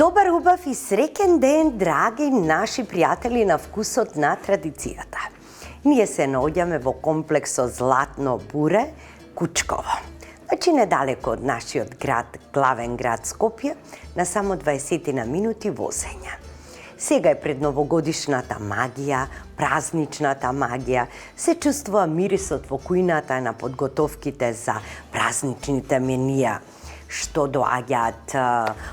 Добар, убав и среќен ден, драги наши пријатели на вкусот на традицијата. Ние се наоѓаме во комплексот Златно буре, Кучково. Значи недалеко од нашиот град, главен град Скопје, на само 20 минути возење. Сега е пред новогодишната магија, празничната магија, се чувствува мирисот во кујната на подготовките за празничните менија, што доаѓаат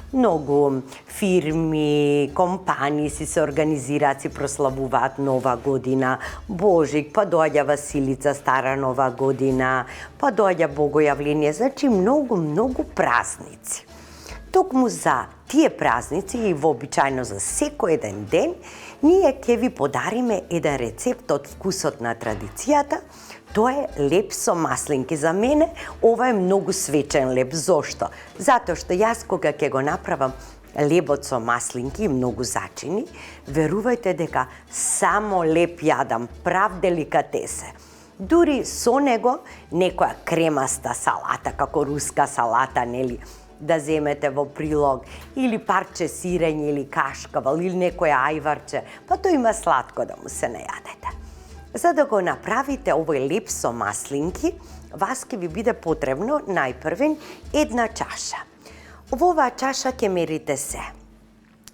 многу фирми, компании си се организираат, си прославуваат Нова година, Божик, па доаѓа Василица, Стара Нова година, па доаѓа Богојавление, значи многу празници. Токму за тие празници и вообичајно за секој еден ден, ние ќе ви подариме еден рецепт од вкусот на традицијата. Тоа е леп со маслинки. За мене ова е многу свечен леп. Зошто? Затоа што јас кога ќе го направам лебот со маслинки и многу зачини, верувајте дека само леп јадам, прав деликатесе. Дури со него некоја кремаста салата, како руска салата, нели, да земете во прилог, или парче сирење, или кашкавал, или некоја ајварче, па тоа има сладко да му се најадете. За да го направите овој леп со маслинки, вас ќе ви биде потребно најпрвен една чаша. Во оваа чаша ќе мерите се.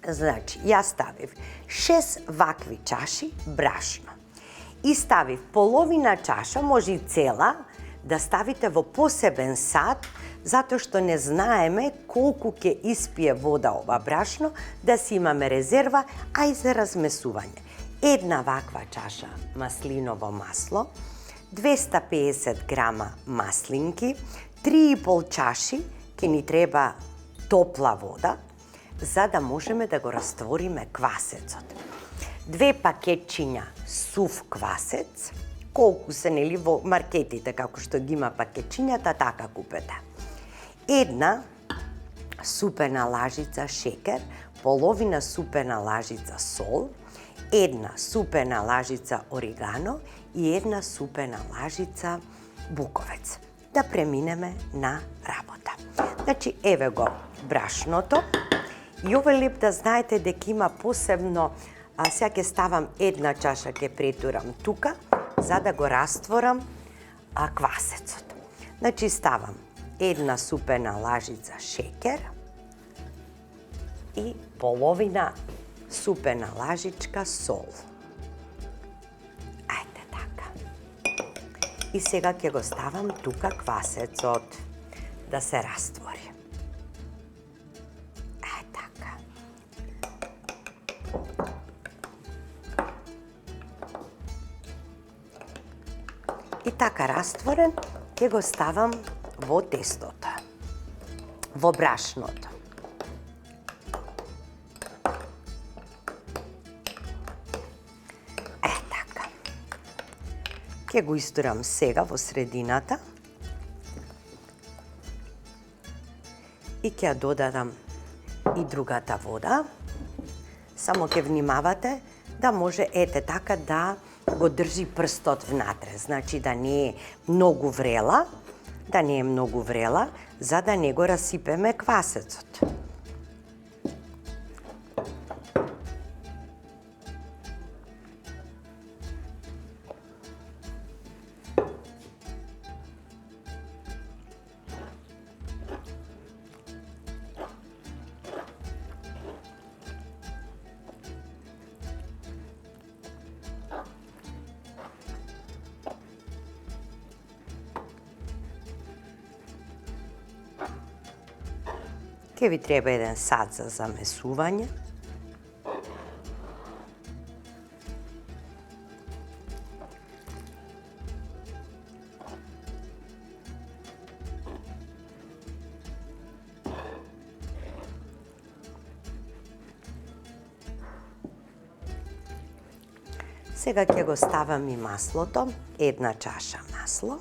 Значи, јас ставив 6 вакви чаши брашно. И ставив половина чаша, може и цела, да ставите во посебен сад, затоа што не знаеме колку ќе испие вода ова брашно, да си имаме резерва, а и за размесување. Една ваква чаша маслиново масло, 250 грама маслинки, 3,5 чаши ќе ни треба топла вода, за да можеме да го раствориме квасецот. 2 пакетчиња сув квасец, колку се нели во маркетите, како што ги има пакетчињата, така купете. Една супена лажица шекер, половина супена лажица сол, една супена лажица орегано и една супена лажица буковец. Да преминеме на работа. Значи, еве го брашното. И овој леп да знаете дека има посебно, сега ќе ставам една чаша, ќе претурам тука, за да го растворам квасецот. Значи, ставам една супена лажица шекер и половина супена лажичка сол. Ајде така. И сега ќе го ставам тука квасецот да се раствори. Ајде така. И така растворен ќе го ставам во тестото, во брашното. Така. Ќе го истурам сега во средината и ќе ја додадам и другата вода. Само ќе внимавате да може ете така да го држи прстот внатре, значи да не е многу врела, за да не го расипеме квасецот. Ке ви треба еден сад за замесување. Сега ќе го ставам и маслото, една чаша масло.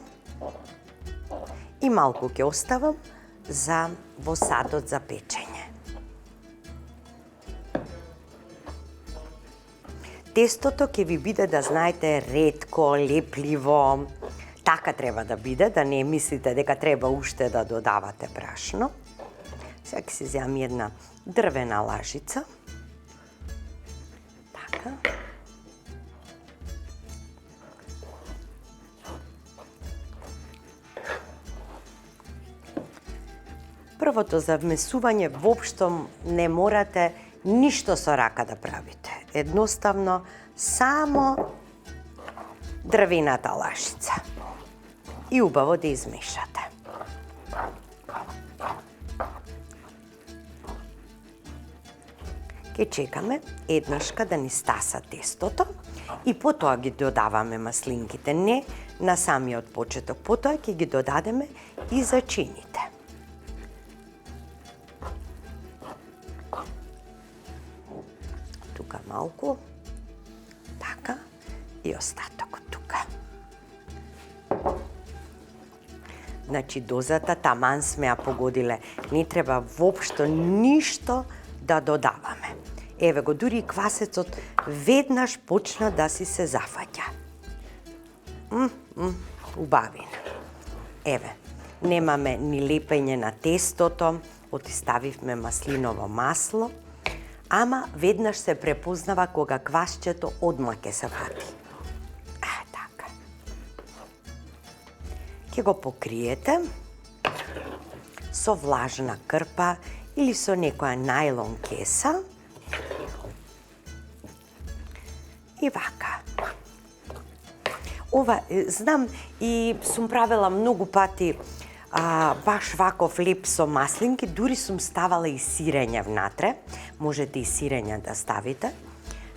И малку ќе оставам за во садот за печење. Тестото ќе ви биде, да знаете, ретко, лепливо. Така треба да биде, да не мислите дека треба уште да додавате брашно. Сега ќе си земам една дрвена лажица. Така. Првото за вмесување воопшто не морате ништо со рака да правите. Едноставно само дрвената лажица. И убаво да измешате. Ке чекаме еднашка да ни стаса тестото и потоа ги додаваме маслинките, не на самиот почеток, потоа ќе ги додадеме и зачините. Тука малку, така, и остатокот тука. Значи дозата таман сме ја погодиле, не треба воопшто ништо да додаваме. Еве го, дури и квасецот веднаш почна да си се зафаќа. Убавин. Еве, немаме ни лепење на тестото, отставивме маслиново масло, ама веднаш се препознава кога квасчето одма ќе се фати. Така. Ќе го покриете со влажна крпа или со некоја најлон кеса. И вака. Ова, знам и сум правила многу пати баш ваков леп со маслинки, дури сум ставала и сирење внатре, можете и сирење да ставите,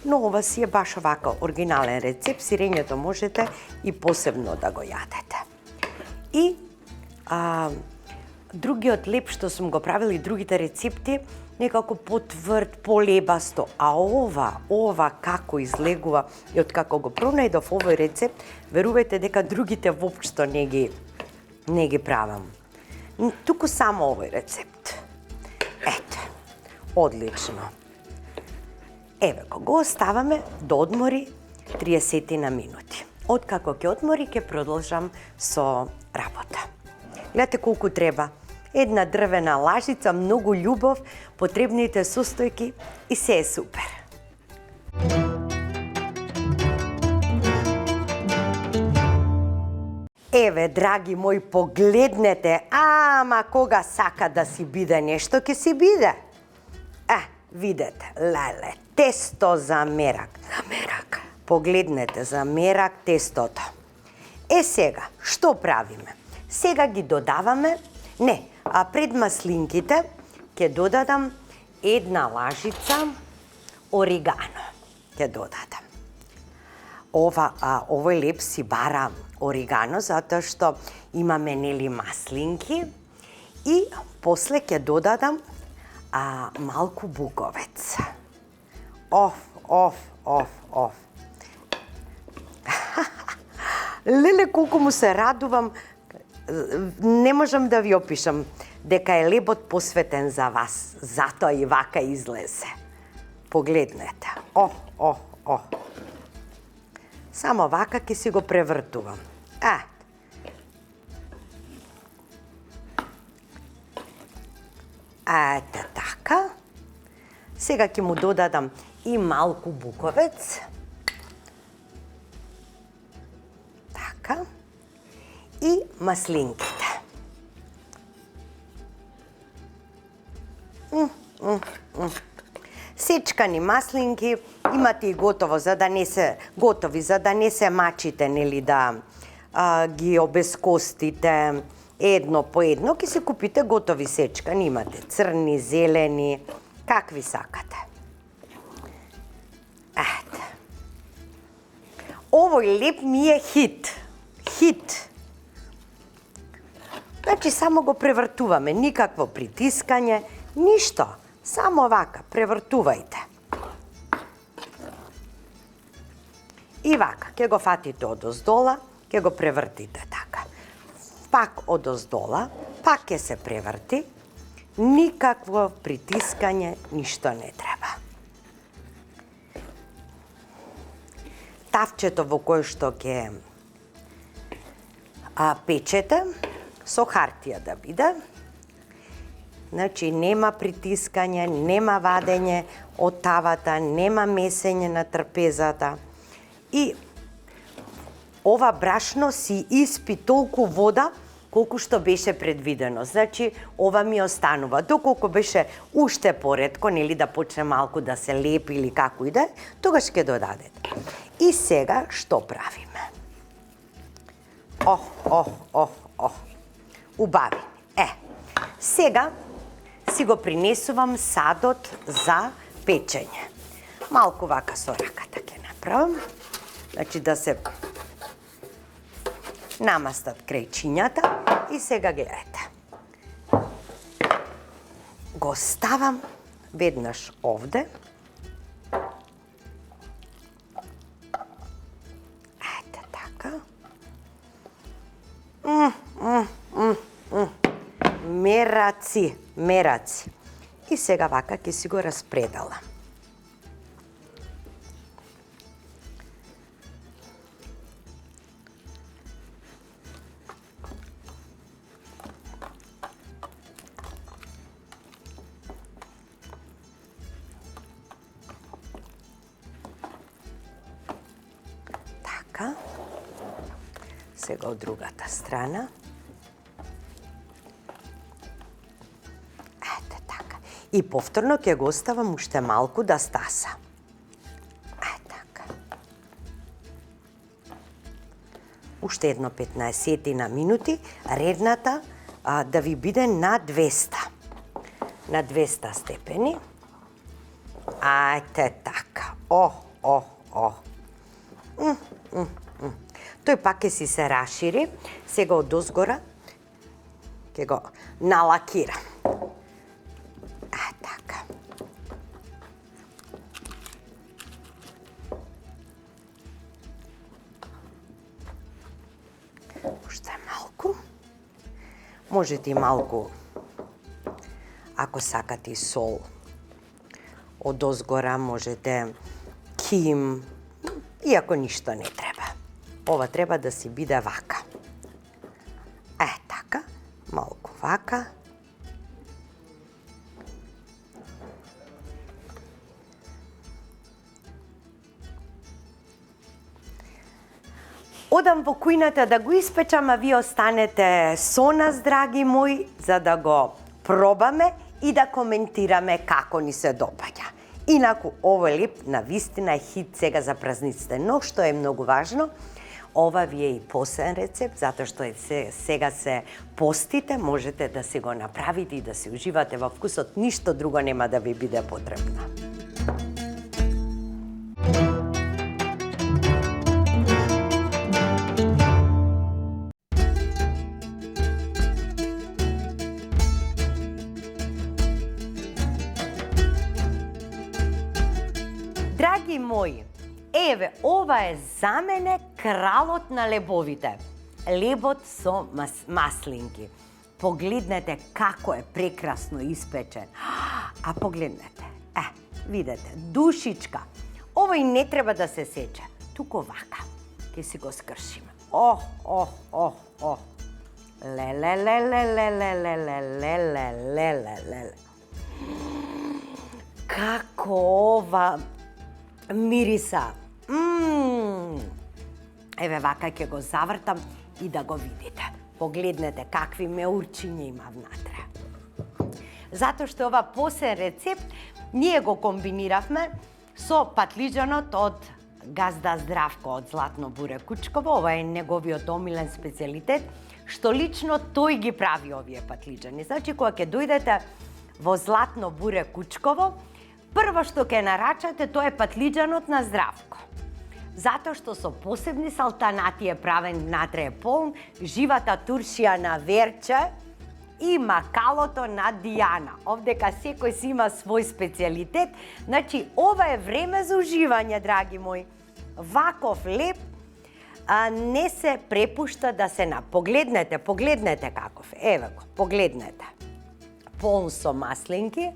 но ова си е баш вака оригинален рецепт, сирењето можете и посебно да го јадете. И другиот леп што сум го правила и другите рецепти, некако потврд, полебасто, а ова како излегува и откако го пронајдов овој рецепт, верувајте дека другите воопшто не ги правам. Туку само овој рецепт. Ете, одлично. Еве го оставаме да одмори 30 на минути. Откако ќе одмори, ќе продолжам со работа. Гледате колку треба. Една дрвена лажица, многу љубов, потребните состојки и се е супер. Еве, драги мои, погледнете, ама кога сака да си биде нешто, ќе си биде. Видете, леле, тесто за мерак. Погледнете, за мерак тестото. Сега, што правиме? Сега ги додаваме, пред маслинките ќе додадам една лажица оригано. Ќе додадам. Овој леп си бара оригано, затоа што имаме нели маслинки и после ќе додадам малку буковец. Леле, колку му се радувам, не можам да ви опишам дека е лебот посветен за вас, затоа и вака излезе. Погледнете. Само вака ќе си го превртувам. Ете така. Сега ќе му додадам и малку буковец. Така. И маслинките. Сечкани маслинки, имате и готови, за да не се мачите, нели, да ги обескостите едно по едно, ќе се купите готови сечкани, имате црни, зелени, какви сакате. Ете. Овој леп ми е хит. Значи, само го превртуваме, никакво притискање, ништо. Само вака, превртувајте. И вака, ќе го фатите одоздола, ќе го превртите така. Пак одоздола, пак ќе се преврти, никакво притискање, ништо не треба. Тавчето во кое што ќе печете, со хартија да биде, Значи, нема притискање, нема вадење од тавата, нема месење на трпезата. И ова брашно си испи толку вода, колку што беше предвидено. Значи, ова ми останува. Доколку беше уште поретко, нели да почне малку да се лепи или како и да е, тогаш ќе додадете. И сега, што правиме? Убави. Сега си го принесувам садот за печење. Малку вака со раката ќе направам. Значи да се намастат крајчињата и сега гледате. Го ставам веднаш овде. Ете така. Мераци. И сега вака ќе си го распределам. Така. Сега од другата страна. И повторно ќе го оставам уште малку да стаса. Така. Уште едно 15 минути, редната да ви биде на 200. На 200 степени. Ајте така. Тој пак ќе си се рашири. Сега од озгора ќе го налакирам. Уште малку. Можете и малку, ако сакате и сол. Од озгора можете ким, иако ништо не треба. Ова треба да си биде вака. Така, малку вака. Одам во кујната да го испечам, а вие останете со нас, драги мои, за да го пробаме и да коментираме како ни се допаѓа. Инаку, овој лип навистина е хит сега за празниците, но што е многу важно, ова ви е и посебен рецепт, затоа што сега се постите, можете да си го направите и да си уживате во вкусот, ништо друго нема да ви биде потребно. Драги мои, еве, ова е за мене кралот на лебовите. Лебот со маслинки. Погледнете како е прекрасно испечен. А погледнете, видете, душичка. Овој не треба да се сече, туку вака. Ке си го скршиме. Леле. Како ова мириса. Еве вака ќе го завртам и да го видите. Погледнете какви меурчиња има внатре. Затоа што ова посебен рецепт ние го комбиниравме со патлиџанот од газда Здравко од Златно буре Кучково. Ова е неговиот омилен специјалитет, што лично тој ги прави овие патлиџани. Значи, кога ќе дојдете во Златно буре Кучково, прво што ќе нарачате, тоа е патлиџанот на Здравко. Затоа што со посебни салтанати е правен, внатре е полн, живата туршија на Верче и макалото на Дијана. Овдека секој си има свој специјалитет. Значи, ова е време за уживање, драги мои. Ваков леп не се препушта да се Погледнете каков. Еве го, погледнете. Полн со маслинки.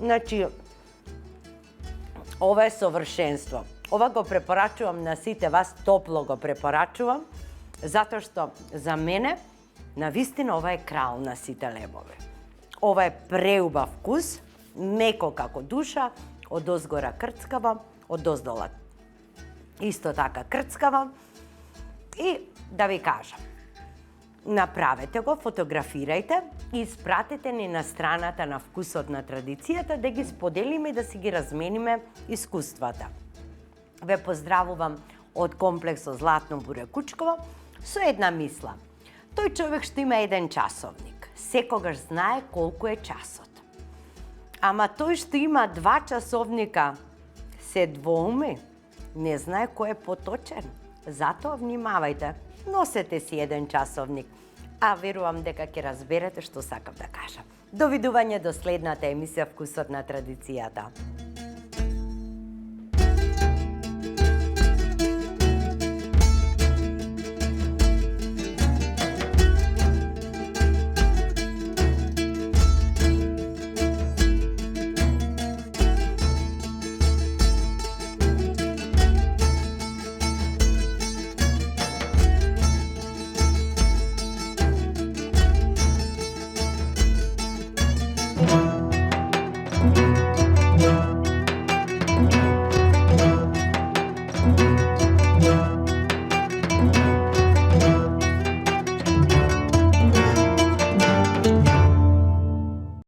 Значи, ова е совршенство. Ова го препорачувам на сите вас, топло го препорачувам, затоа што за мене, навистина, ова е крал на сите лебови. Ова е преубав вкус, меко како душа, од озгора крцкава, од оздола исто така крцкава. И да ви кажам, направете го, фотографирајте и испратете ни на страната на Вкусот на традицијата да ги споделиме и да си ги размениме искуствата. Ве поздравувам од комплексот Златно буре Кучково со една мисла. Тој човек што има еден часовник, секогаш знае колку е часот. Ама тој што има 2 часовника се двоуми, не знае кој е поточен. Затоа внимавајте, носете си еден часовник, а верувам дека ќе разберете што сакам да кажам. Довидување до следната емисија Вкусот на традицијата.